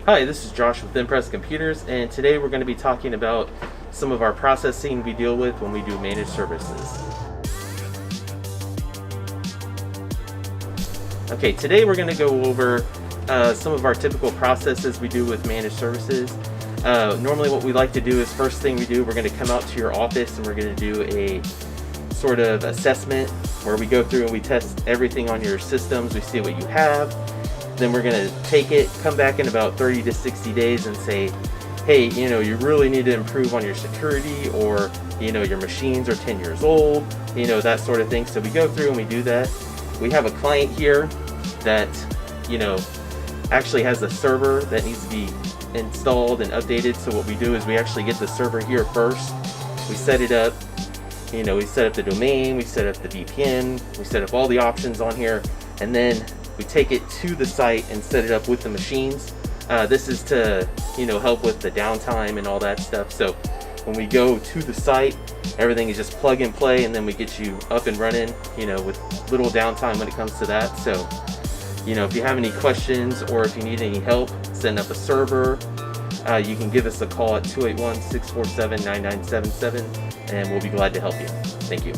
Hi, this is Josh with Impress Computers, and today we're going to be talking about some of our processing we deal with when we do managed services. Okay, today we're going to go over some of our typical processes we do with managed services. Normally what we like to do is, first thing we do, we're going to come out to your office and we're going to do a sort of assessment where we go through and we test everything on your systems, we see what you have. Then we're going to take it, come back in about 30 to 60 days and say, hey, you really need to improve on your security, or, your machines are 10 years old, that sort of thing. So we go through and we do that. We have a client here that, actually has a server that needs to be installed and updated. So what we do is we actually get the server here first. We set it up, we set up the domain, we set up the VPN, we set up all the options on here, and then we take it to the site and set it up with the machines. This is to, help with the downtime and all that stuff. So when we go to the site, everything is just plug and play, and then we get you up and running, with little downtime when it comes to that. So, if you have any questions or if you need any help setting up a server, you can give us a call at 281-647-9977, and we'll be glad to help you. Thank you.